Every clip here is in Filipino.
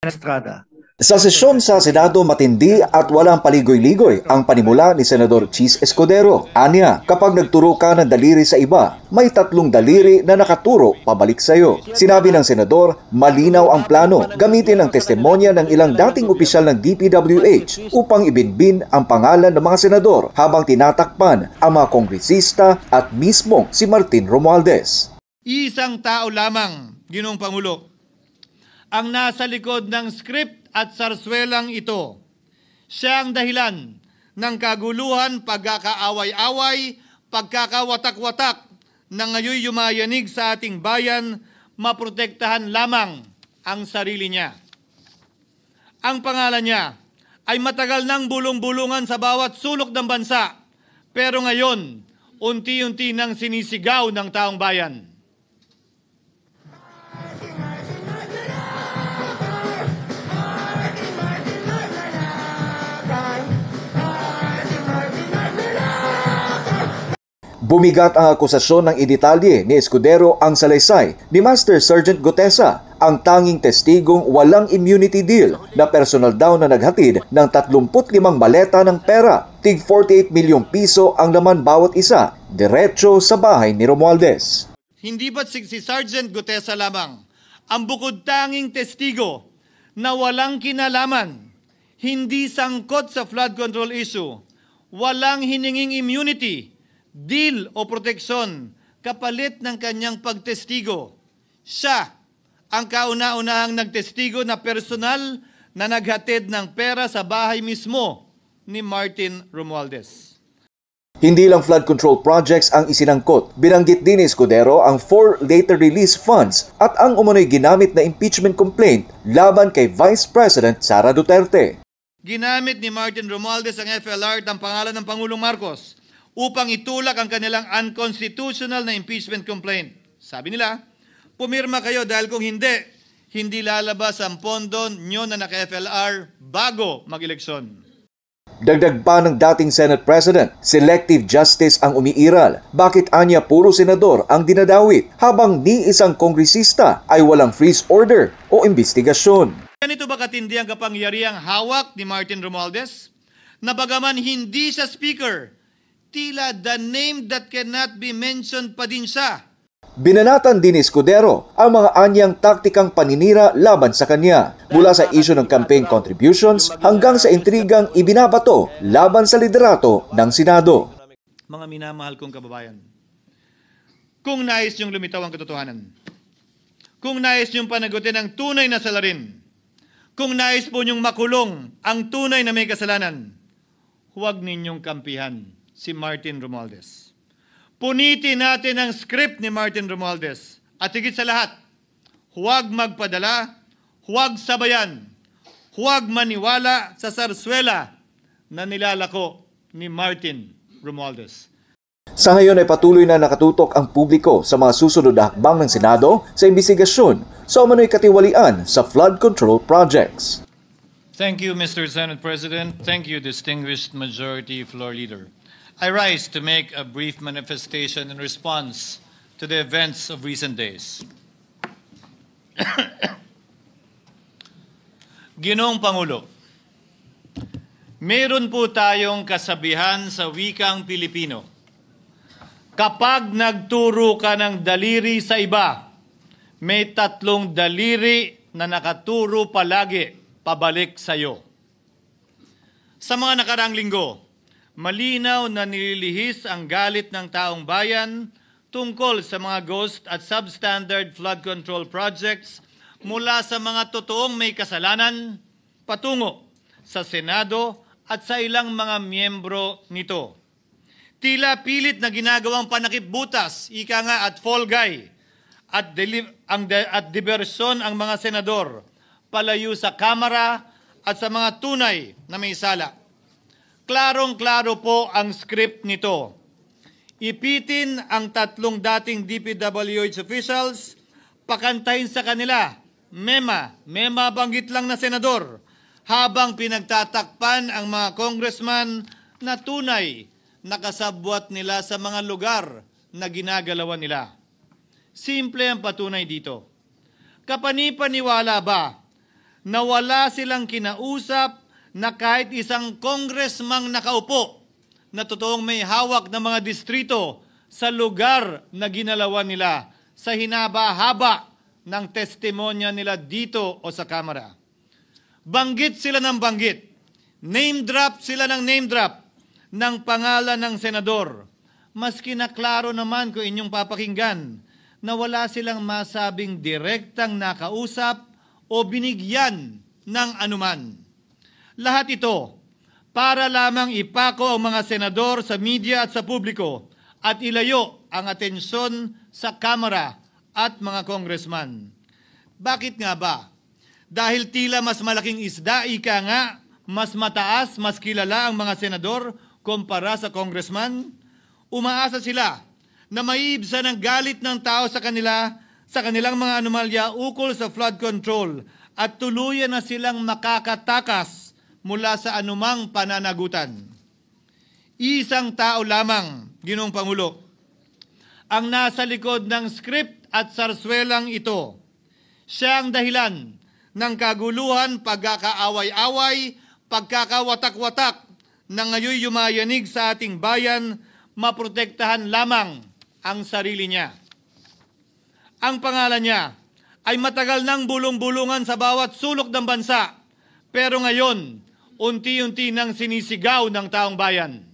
Estrada. Sa sesyon sa Senado, matindi at walang paligoy-ligoy ang panimula ni Senador Chis Escudero. Anya, kapag nagturo ka ng daliri sa iba, may 3 daliri na nakaturo pabalik sa iyo. Sinabi ng Senador, malinaw ang plano. Gamitin ang testimonya ng ilang dating opisyal ng DPWH upang ibinbin ang pangalan ng mga senador habang tinatakpan ang mga kongresista at mismong si Martin Romualdez. Isang tao lamang, Ginoong Pangulo, ang nasa likod ng script at sarswelang ito. Siya ang dahilan ng kaguluhan, pagkakaaway-away, pagkakawatak-watak na ngayon yumayanig sa ating bayan, maprotektahan lamang ang sarili niya. Ang pangalan niya ay matagal nang bulong-bulungan sa bawat sulok ng bansa, pero ngayon, unti-unti nang sinisigaw ng taong bayan. Bumigat ang akusasyon ng idetalye ni Escudero ang salaysay ni Master Sergeant Gutesa, ang tanging testigong walang immunity deal na personal daw na naghatid ng 35 maleta ng pera. Tig 48 milyong piso ang laman bawat isa, diretso sa bahay ni Romualdez. Hindi ba't si Sergeant Gutesa lamang ang bukod tanging testigo na walang kinalaman, hindi sangkot sa flood control issue, walang hininging immunity, deal o proteksyon kapalit ng kanyang pagtestigo? Siya ang kauna-unahang nagtestigo na personal na naghatid ng pera sa bahay mismo ni Martin Romualdez. Hindi lang flood control projects ang isinangkot. Binanggit din ni Escudero ang 4 later release funds at ang umunoy ginamit na impeachment complaint laban kay Vice President Sara Duterte. Ginamit ni Martin Romualdez ang FLR at ang pangalan ng Pangulong Marcos upang itulak ang kanilang unconstitutional na impeachment complaint. Sabi nila, pumirma kayo dahil kung hindi lalabas ang pondo nyo na naka-FLR bago mag-eleksyon. Dagdag pa ng dating Senate President, selective justice ang umiiral. Bakit anya puro senador ang dinadawit habang ni isang kongresista ay walang freeze order o investigasyon? Ganito ba katindi ang kapangyarihang hawak ni Martin Romualdez? Na bagaman hindi siya speaker, tila the name that cannot be mentioned pa din siya. Binanatan din ni Escudero ang mga anyang taktikang paninira laban sa kanya, mula sa isyu ng campaign contributions hanggang sa intrigang ibinabato laban sa liderato ng Senado. Mga minamahal kong kababayan, kung nais niyong lumitaw ang katotohanan, kung nais niyong panagutin ang tunay na salarin, kung nais po niyong makulong ang tunay na may kasalanan, huwag ninyong kampihan si Martin Romualdez. Punitin natin ang script ni Martin Romualdez. At higit sa lahat, huwag magpadala, huwag sabayan, huwag maniwala sa sarswela na nilalako ni Martin Romualdez. Sa ngayon ay patuloy na nakatutok ang publiko sa mga susunod na hakbang ng Senado sa imbestigasyon sa umano'y katiwalian sa flood control projects. Thank you, Mr. Senate President. Thank you, distinguished Majority Floor Leader. I rise to make a brief manifestation in response to the events of recent days. Ginoong Pangulo, meron po tayong kasabihan sa wikang Pilipino. Kapag nagturo ka ng daliri sa iba, may 3 daliri na nakaturo palagi pabalik sa iyo. Sa mga nakaraang linggo, malinaw na nililihis ang galit ng taong bayan tungkol sa mga ghost at substandard flood control projects mula sa mga totoong may kasalanan patungo sa Senado at sa ilang mga miyembro nito. Tila pilit na ginagawang panakipbutas, ika nga at fall guy, at diversyon ang mga senador palayo sa Kamara at sa mga tunay na may sala. Klarong-klaro po ang script nito. Ipitin ang 3 dating DPWH officials, pakantahin sa kanila, mema banggit lang na senador, habang pinagtatakpan ang mga congressman na tunay nakasabwat nila sa mga lugar na ginagalawan nila. Simple ang patunay dito. Kapanipaniwala ba na wala silang kinausap na kahit isang congressman nakaupo na totoong may hawak ng mga distrito sa lugar na ginalawan nila sa hinaba-haba ng testimonya nila dito o sa Kamara. Banggit sila ng banggit. Name drop sila ng name drop ng pangalan ng senador. Maski na klaro naman kung inyong papakinggan na wala silang masabing direktang nakausap o binigyan ng anuman. Lahat ito para lamang ipako ang mga senador sa media at sa publiko at ilayo ang atensyon sa Kamara at mga congressman. Bakit nga ba? Dahil tila mas malaking isda, ika nga, mas mataas, mas kilala ang mga senador kumpara sa congressman? Umaasa sila na maiibsan ang galit ng tao sa kanilang mga anomalya ukol sa flood control at tuluyan na silang makakatakas mula sa anumang pananagutan. Isang tao lamang, Ginoong Pangulo, ang nasa likod ng script at sarswelang ito. Siya ang dahilan ng kaguluhan, pagkakaaway-away, pagkakawatak-watak na ngayon yumayanig sa ating bayan, maprotektahan lamang ang sarili niya. Ang pangalan niya ay matagal nang bulong-bulungan sa bawat sulok ng bansa, pero ngayon, unti-unti nang sinisigaw ng taong bayan.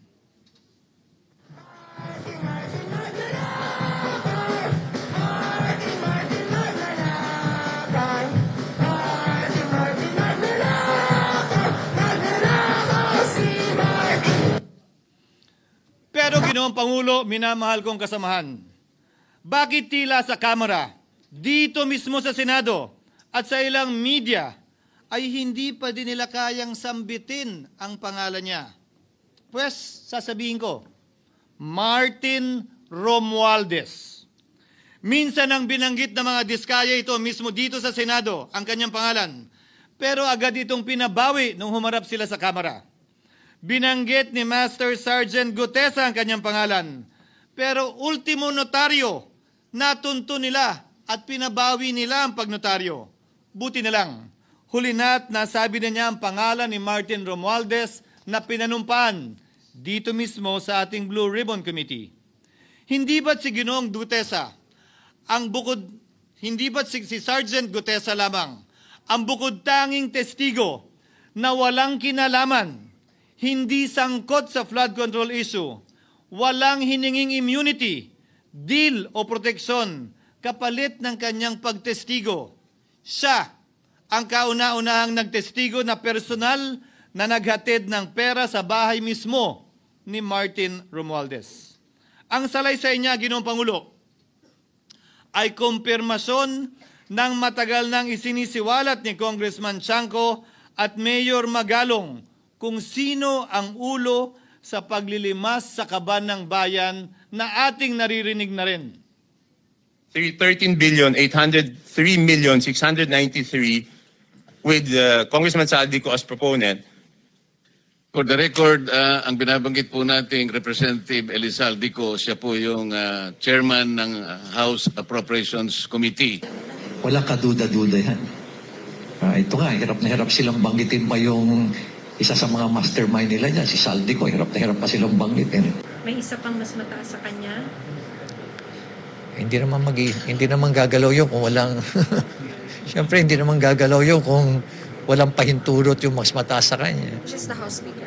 Pero Ginoong Pangulo, minamahal kong kasamahan, bakit tila sa Kamara, dito mismo sa Senado at sa ilang media ay hindi pa din nila kayang sambitin ang pangalan niya? Pues, sasabihin ko, Martin Romualdez. Minsan ang binanggit ng mga diskaya ito mismo dito sa Senado, ang kanyang pangalan. Pero agad itong pinabawi nung humarap sila sa Kamara. Binanggit ni Master Sergeant Gutesa ang kanyang pangalan. Pero ultimo notaryo, natunto nila at pinabawi nila ang pagnotaryo. Buti na lang, huli na't nasabi na niya ang pangalan ni Martin Romualdez na pinanumpaan dito mismo sa ating Blue Ribbon Committee. Hindi ba't si Ginoong Gutesa, hindi ba't si Sergeant Gutesa lamang, ang bukod tanging testigo na walang kinalaman, hindi sangkot sa flood control issue, walang hininging immunity, deal o proteksyon kapalit ng kanyang pagtestigo. Siya ang kauna-unahang nagtestigo na personal na naghatid ng pera sa bahay mismo ni Martin Romualdez. Ang salaysay niya, Ginoong Pangulo, ay kumpirmasyon ng matagal nang isinisiwalat ni Congressman Chanco at Mayor Magalong kung sino ang ulo sa paglilimas sa kaban ng bayan na ating naririnig na rin. 13,803,693 with Congressman Saldico as proponent. For the record, ang binabanggit po nating Representative Elizaldico, siya po yung chairman ng House Appropriations Committee. Wala kaduda-duda yan. Ito nga, hirap na hirap silang banggitin pa yung isa sa mga mastermind nila dyan, si Saldico, hirap na hirap pa silang banggitin. May isa pang mas mataas sa kanya? Hindi naman gagalaw yun kung walang... Siyempre, hindi naman gagalaw yun kung walang pahintulot yung mas mataas sa kanya. Just the House Speaker.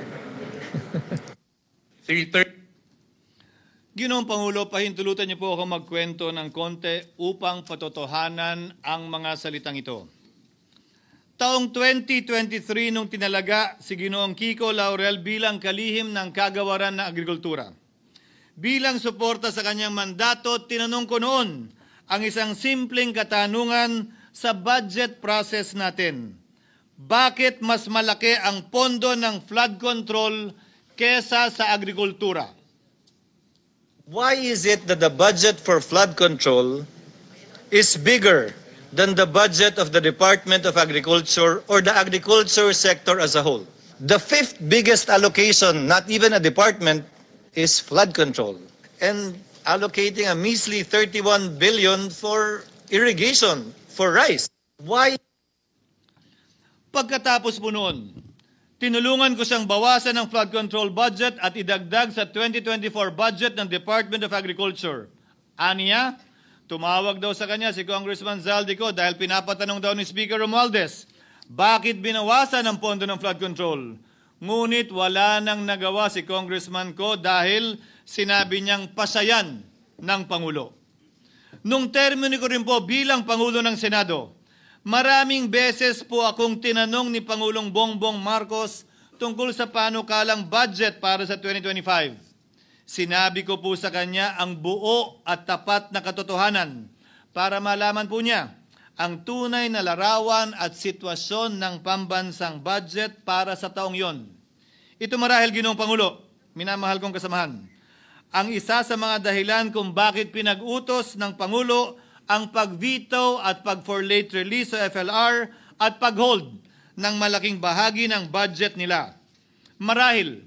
Ginoong Pangulo, pahintulutan niyo po ako magkwento ng konti upang patotohanan ang mga salitang ito. Taong 2023 nung tinalaga si Ginoong Kiko Laurel bilang kalihim ng kagawaran ng agrikultura. Bilang suporta sa kanyang mandato, tinanong ko noon ang isang simpleng katanungan sa budget process natin. Bakit mas malaki ang pondo ng flood control kesa sa agrikultura? Why is it that the budget for flood control is bigger than the budget of the Department of Agriculture or the agriculture sector as a whole? The fifth biggest allocation, not even a department, is flood control. And allocating a measly 31 billion for irrigation, for rice. Why? Pagkatapos po noon, tinulungan ko siyang bawasan ng flood control budget at idagdag sa 2024 budget ng Department of Agriculture. Aniya, tumawag daw sa kanya si Congressman Zaldico dahil pinapatanong daw ni Speaker Romualdez, bakit binawasan ang pondo ng flood control? Ngunit wala nang nagawa si Congressman ko dahil sinabi niyang pasayan ng Pangulo. Nung termino ko rin po bilang Pangulo ng Senado, maraming beses po akong tinanong ni Pangulong Bongbong Marcos tungkol sa panukalang budget para sa 2025. Sinabi ko po sa kanya ang buo at tapat na katotohanan para malaman po niya ang tunay na larawan at sitwasyon ng pambansang budget para sa taong yon. Ito marahil, Ginoong Pangulo, minamahal kong kasamahan, ang isa sa mga dahilan kung bakit pinag-utos ng Pangulo ang pag-veto at pag-for late release sa FLR at pag-hold ng malaking bahagi ng budget nila. Marahil,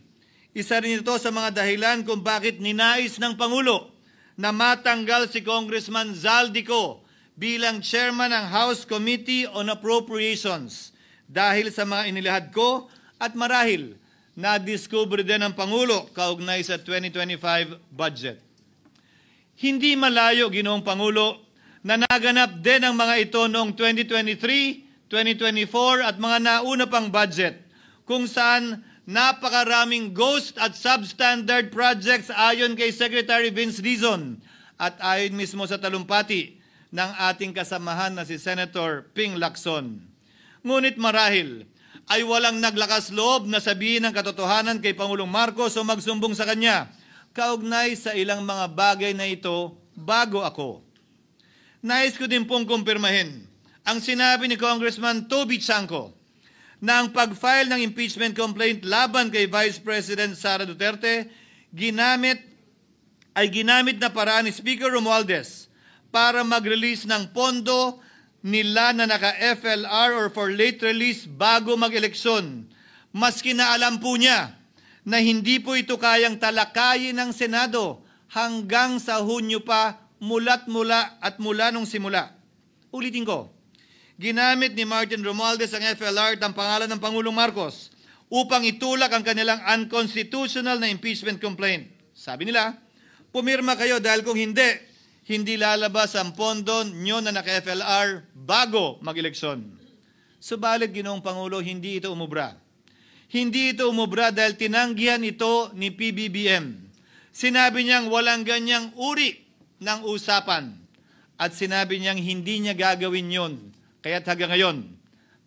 isa rin ito sa mga dahilan kung bakit ninais ng Pangulo na matanggal si Congressman Zaldico bilang chairman ng House Committee on Appropriations dahil sa mga inilahad ko at marahil na-discover din ng Pangulo kaugnay sa 2025 budget. Hindi malayo, Ginoong Pangulo, na naganap din ang mga ito noong 2023, 2024 at mga nauna pang budget kung saan napakaraming ghost at substandard projects ayon kay Secretary Vince Dizon at ayon mismo sa talumpati ng ating kasamahan na si Senator Ping Lacson. Ngunit marahil ay walang naglakas loob na sabihin ang katotohanan kay Pangulong Marcos o magsumbong sa kanya kaugnay sa ilang mga bagay na ito bago ako. Nais ko din pong kumpirmahin ang sinabi ni Congressman Toby Chanco na ang pag-file ng impeachment complaint laban kay Vice President Sara Duterte ginamit na paraan ni Speaker Romualdez para mag-release ng pondo nila na naka-FLR or for late release bago mag-eleksyon. Maski na alam po niya na hindi po ito kayang talakayin ng Senado hanggang sa Hunyo pa mula nung simula. Ulitin ko, ginamit ni Martin Romualdez ang FLR at ang pangalan ng Pangulong Marcos upang itulak ang kanilang unconstitutional na impeachment complaint. Sabi nila, pumirma kayo dahil kung hindi lalabas ang pondo nyo na naka-FLR bago mag-eleksyon. Subalit, Ginoong Pangulo, hindi ito umubra. Hindi ito umubra dahil tinanggihan ito ni PBBM. Sinabi niyang walang ganyang uri ng usapan at sinabi niyang hindi niya gagawin yon. Kaya't hanggang ngayon,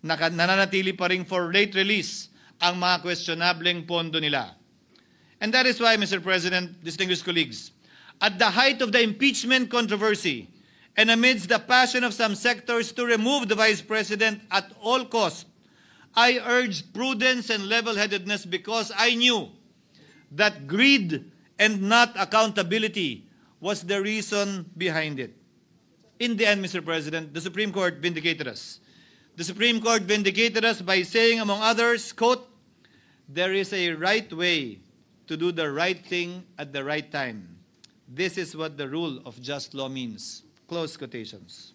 nananatili pa rin for late release ang mga questionableng pondo nila. And that is why, Mr. President, distinguished colleagues, at the height of the impeachment controversy and amidst the passion of some sectors to remove the Vice President at all costs, I urged prudence and level-headedness because I knew that greed and not accountability was the reason behind it. In the end, Mr. President, the Supreme Court vindicated us. The Supreme Court vindicated us by saying, among others, quote, "There is a right way to do the right thing at the right time. This is what the rule of just law means." Close quotations.